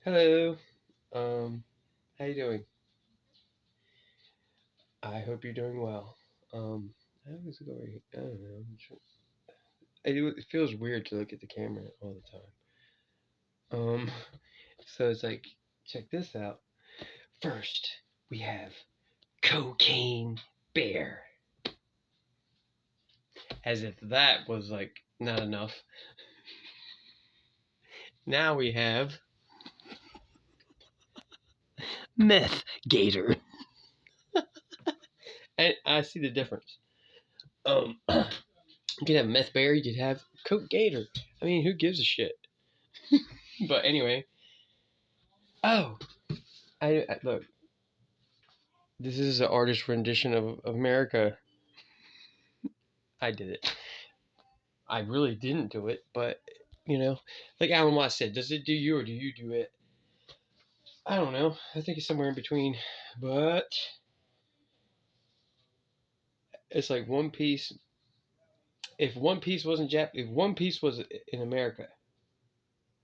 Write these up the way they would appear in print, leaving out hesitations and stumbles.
Hello. How you doing? I hope you're doing well. How does it go right here? I don't know. It feels weird to look at the camera all the time. So it's like, check this out. First, we have Cocaine Bear. As if that was like not enough. Now we have Meth Gator. And I see the difference. You could have Meth Bear, you could have Coke Gator. I mean, who gives a shit? But anyway. Oh, I look. This is an artist rendition of America. I did it. I really didn't do it, but like Alan Watts said, does it do you or do you do it? I don't know. I think it's somewhere in between. But it's like One Piece. If One Piece wasn't if One Piece was in America,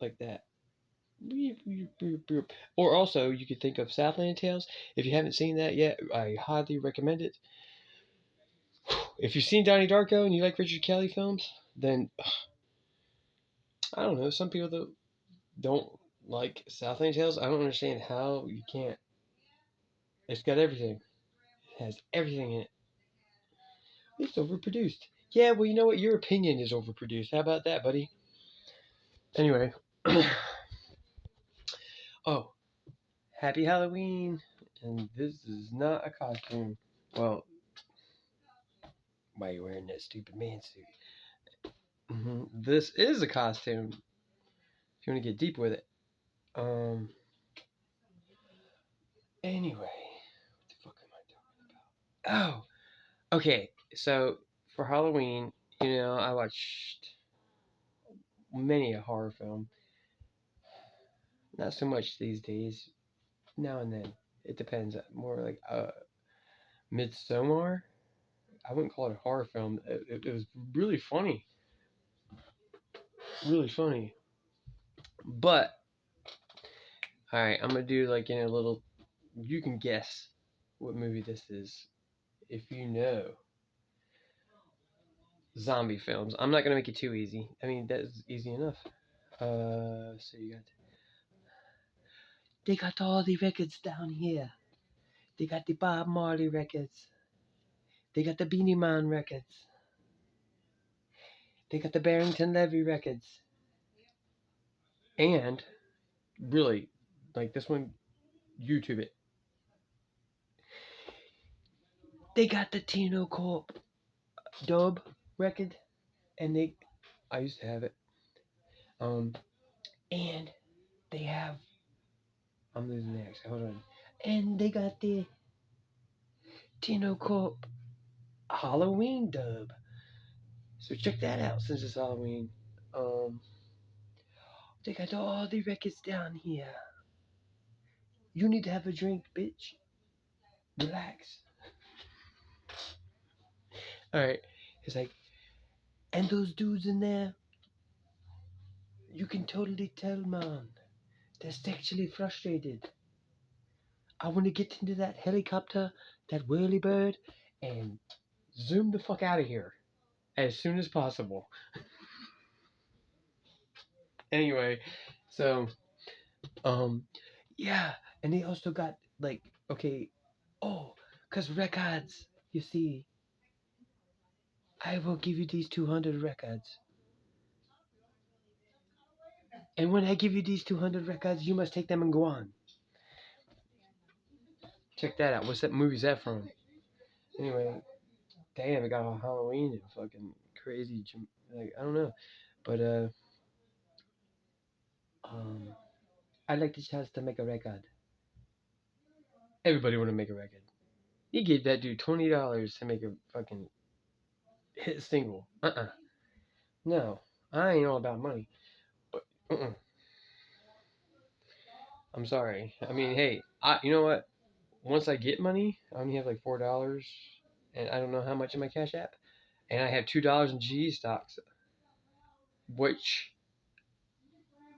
like that. Or also, you could think of Southland Tales. If you haven't seen that yet, I highly recommend it. If you've seen Donnie Darko and you like Richard Kelly films, then I don't know. Some people don't like Southland Tales. I don't understand how you can't. It's got everything. It has everything in it. It's overproduced. Yeah, well, you know what? Your opinion is overproduced. How about that, buddy? Anyway. Oh, happy Halloween. And this is not a costume. Well, why are you wearing that stupid man suit? This is a costume. If you want to get deep with it. Anyway. What the fuck am I talking about? Oh, okay. So, for Halloween, I watched many a horror film. Not so much these days. Now and then. It depends. More like Midsommar. I wouldn't call it a horror film. It was really funny. Really funny. But, alright, I'm going to do like in a little. You can guess what movie this is if you know zombie films. I'm not going to make it too easy. I mean, that's easy enough. So you got. They got all the records down here. They got the Bob Marley records. They got the Beanie Man records. They got the Barrington Levy records. And really, like this one, YouTube it. They got the Tino Corp dub record, and I used to have it. Um, and they have. I'm losing the accent. Hold on. And they got the Tino Corp Halloween dub. So check that out since it's Halloween. Um, they got all the records down here. You need to have a drink, bitch. Relax. All right. It's like, and those dudes in there, you can totally tell, man. They're sexually frustrated. I want to get into that helicopter, that whirly bird, and zoom the fuck out of here as soon as possible. Anyway, so, um, yeah, and they also got, like, okay, because records, you see, I will give you these 200 records. And when I give you these 200 records, you must take them and go on. Check that out. What's that movie's that from? Anyway, damn, it got a Halloween and fucking crazy, like, I don't know. But, um, I'd like the chance to make a record. Everybody want to make a record. You gave that dude $20 to make a fucking hit single. No, I ain't all about money. But I'm sorry. I mean, hey, you know what? Once I get money, I only have like $4, and I don't know how much in my Cash App, and I have $2 in GE stocks, which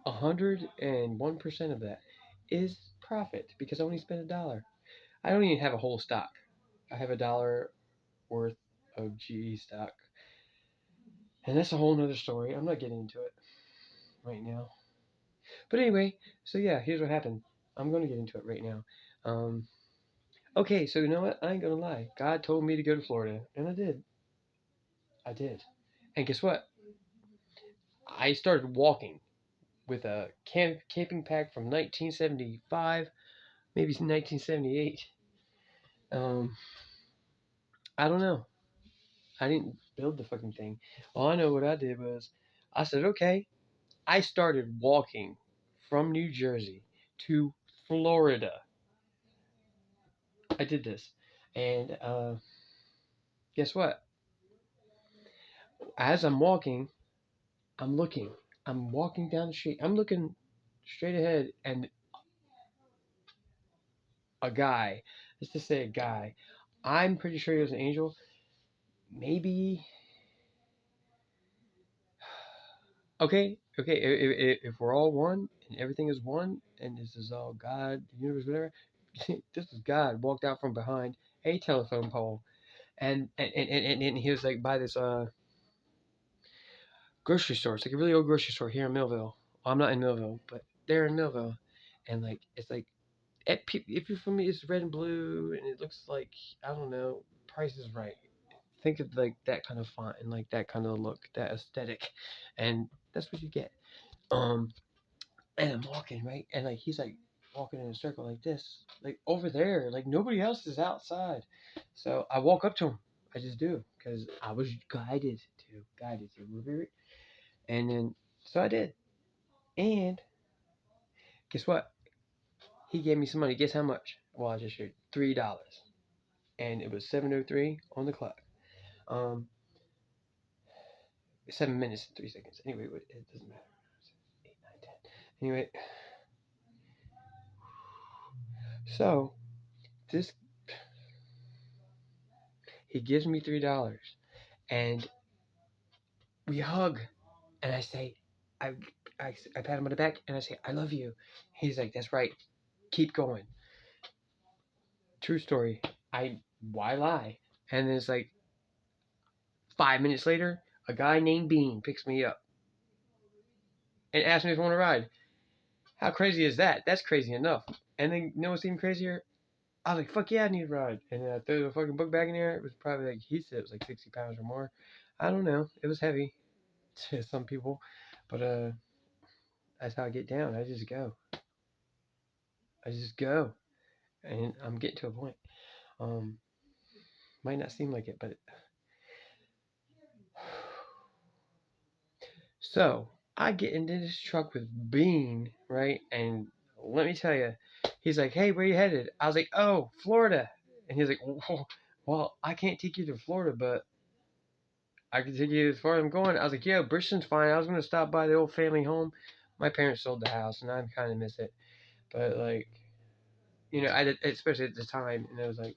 101% of that is profit because I only spent $1. I don't even have a whole stock. I have $1 worth of GE stock, and that's a whole nother story. I'm not getting into it right now. But anyway, so yeah, here's what happened. I'm gonna get into it right now. Um, okay, so you know what? I ain't gonna lie. God told me to go to Florida, and I did. I did. And guess what? I started walking with a camping pack from 1975, maybe 1978. Um, I don't know. I didn't build the fucking thing. All I know what I did was I said, okay. I started walking from New Jersey to Florida. I did this. And guess what? As I'm walking, I'm looking. I'm walking down the street. I'm looking straight ahead, and a guy, let's just say a guy, I'm pretty sure he was an angel. Maybe. Okay, okay. If we're all one and everything is one, and this is all God, the universe, whatever, this is God walked out from behind a telephone pole, and he was like by this grocery store. It's like a really old grocery store here in Millville. Well, I'm not in Millville, but they're in Millville, and like it's like if you're from me, it's red and blue, and it looks like I don't know. Price is Right. Think of like that kind of font and like that kind of look, that aesthetic, and that's what you get. Um, and I'm walking right, and like he's like walking in a circle like this, like over there, like nobody else is outside. So I walk up to him. I just do because I was guided to. And then so I did. And guess what? He gave me some money. Guess how much? Well, I just shared $3, and it was 7:03 on the clock. Um, 7 minutes and 3 seconds. Anyway, it doesn't matter. 8, 9, 10. Anyway, so this he gives me $3, and we hug, and I say, I, I pat him on the back, and I say, I love you. He's like, that's right. Keep going. True story. Why lie? And then it's like 5 minutes later, a guy named Bean picks me up and asks me if I want to ride. How crazy is that? That's crazy enough. And then you know what's even crazier? I was like, fuck yeah, I need a ride. And then I threw the fucking book back in there. It was probably like, he said it was like 60 pounds or more. I don't know. It was heavy to some people. But that's how I get down. I just go. I just go. And I'm getting to a point. Um, might not seem like it, but so I get into this truck with Bean, right? And let me tell you, he's like, "Hey, where you headed?" I was like, "Oh, Florida." And he's like, "Well, I can't take you to Florida, but I can take you as far as I'm going." I was like, "Yeah, Bristol's fine. I was gonna stop by the old family home. My parents sold the house, and I kind of miss it. But like, I did, especially at the time, and I was like,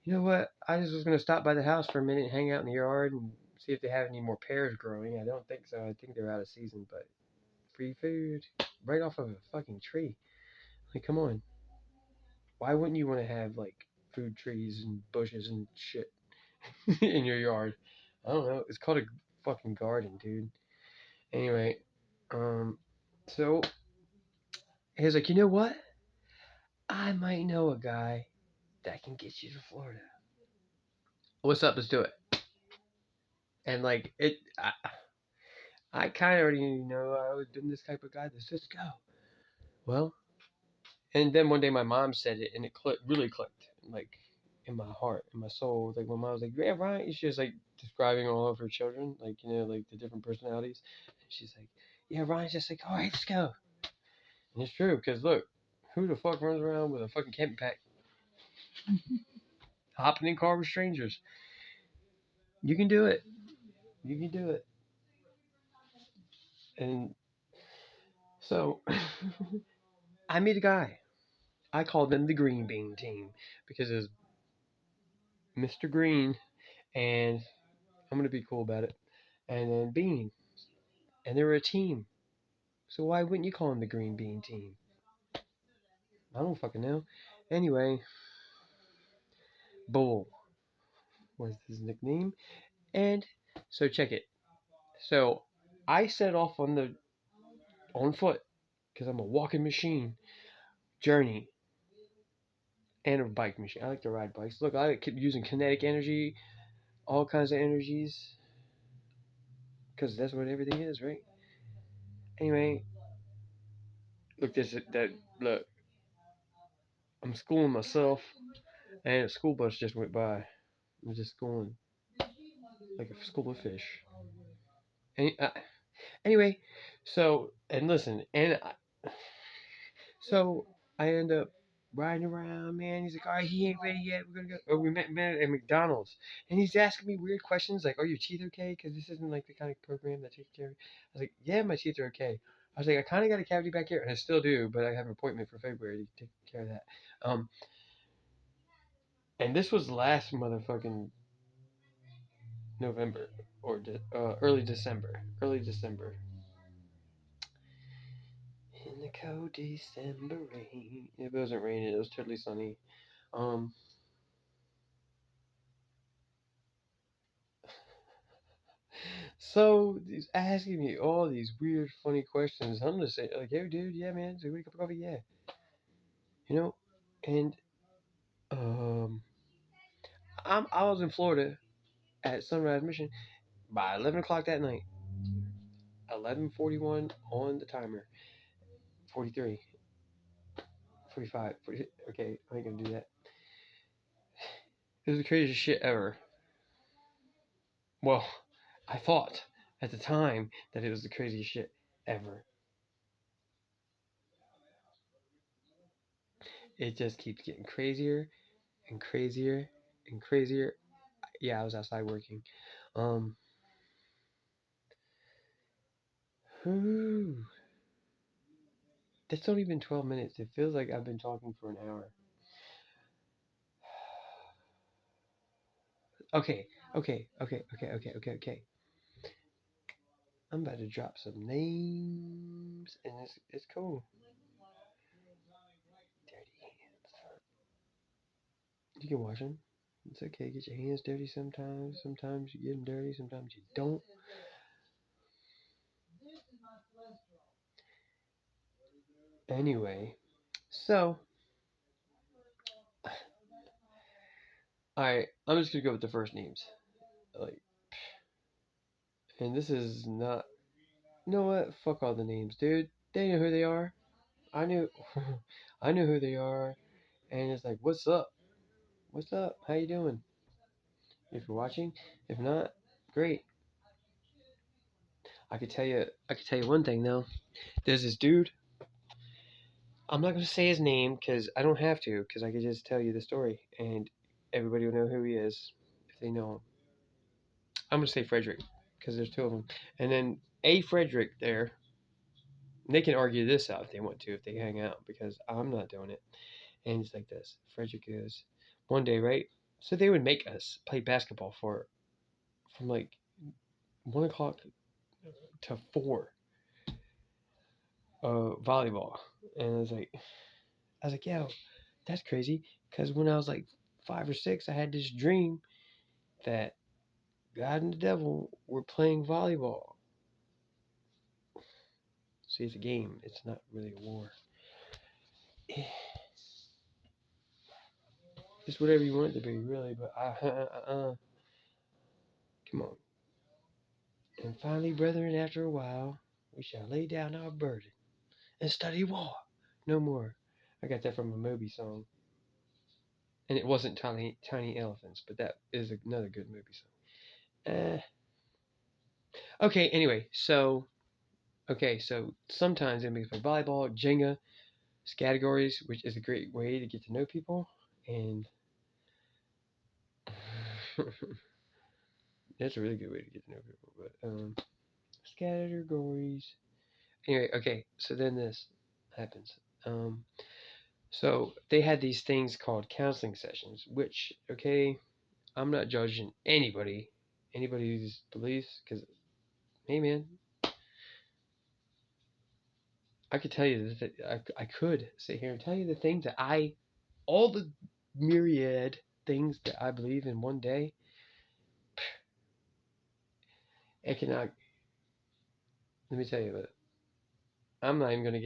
you know what? I just was gonna stop by the house for a minute, and hang out in the yard, and see if they have any more pears growing. I don't think so. I think they're out of season, but free food right off of a fucking tree. Like, come on. Why wouldn't you want to have like food trees and bushes and shit in your yard? I don't know. It's called a fucking garden, dude. Anyway, um, so he's like, you know what? I might know a guy that can get you to Florida. What's up? Let's do it. And like I kind of already know I was been this type of guy. Let's just go. Well, and then one day my mom said it, and it really clicked, like in my heart, in my soul. Like my mom was like, "Yeah, Ryan," she's just like describing all of her children, like like the different personalities. And she's like, "Yeah, Ryan's just like, all right, let's go." And it's true, because look, who the fuck runs around with a fucking camping pack, hopping in car with strangers? You can do it. You can do it. And so I meet a guy. I call them the Green Bean Team because it's Mr. Green, and I'm gonna be cool about it. And then Bean, and they were a team. So why wouldn't you call him the Green Bean Team? I don't fucking know. Anyway, Bull was his nickname. And so check it. So I set off on foot because I'm a walking machine journey and a bike machine. I like to ride bikes. Look, I like using kinetic energy, all kinds of energies, because that's what everything is, right? Anyway, look look. I'm schooling myself, and a school bus just went by. I'm just going like a school of fish. Anyway, so and listen, so I end up riding around, man. He's like, all right, he ain't ready yet. We're gonna go. Oh, we met at McDonald's, and he's asking me weird questions like, "Are your teeth okay?" Because this isn't like the kind of program that takes care of. I was like, "Yeah, my teeth are okay." I was like, "I kind of got a cavity back here, and I still do, but I have an appointment for February to take care of that." Um, and this was last motherfucking November or early December, In the cold December rain. It wasn't raining. It was totally sunny. Um, So he's asking me all these weird, funny questions. I'm just saying, like, "Yo, dude, yeah, man, so we cup of coffee, yeah, you know." And um, I was in Florida at Sunrise Mission by 11 o'clock that night. 11:41 on the timer. 43, 45, 40. Okay, I ain't gonna do that. It was the craziest shit ever. Well, I thought at the time that it was the craziest shit ever. It just keeps getting crazier and crazier and crazier. Yeah, I was outside working. Um, whew, that's not even 12 minutes. It feels like I've been talking for an hour. Okay, okay. I'm about to drop some names, and it's cool. Dirty hands. You can wash them. It's okay. Get your hands dirty sometimes. Sometimes you get them dirty. Sometimes you don't. Anyway, so I'm just gonna go with the first names. Like, and this is not. You know what? Fuck all the names, dude. They know who they are. I knew. I knew who they are, and it's like, what's up? What's up? How you doing? If you're watching, if not, great. I could tell you one thing though. There's this dude. I'm not gonna say his name because I don't have to, because I could just tell you the story, and everybody will know who he is if they know him. I'm gonna say Frederick because there's two of them, and then a Frederick there. They can argue this out if they want to, if they hang out, because I'm not doing it. And it's like this. Frederick goes, one day, right? So they would make us play basketball from like 1 o'clock to four, volleyball. And I was like, yo, that's crazy. Because when I was like 5 or 6, I had this dream that God and the devil were playing volleyball. See, it's a game. It's not really a war. It's whatever you want it to be, really. But come on. And finally, brethren, after a while, we shall lay down our burden and study war no more. I got that from a Moby song. And it wasn't Tiny Elephants, but that is another good Moby song. Okay, anyway, so sometimes it makes play volleyball, Jenga, categories, which is a great way to get to know people, and that's a really good way to get to know people. But categories. Anyway, okay, so then this happens. So they had these things called counseling sessions, which, okay, I'm not judging anybody's beliefs, because, hey man, I could tell you that I could sit here and tell you the things that all the myriad things that I believe in one day. It cannot. Let me tell you, I'm not even gonna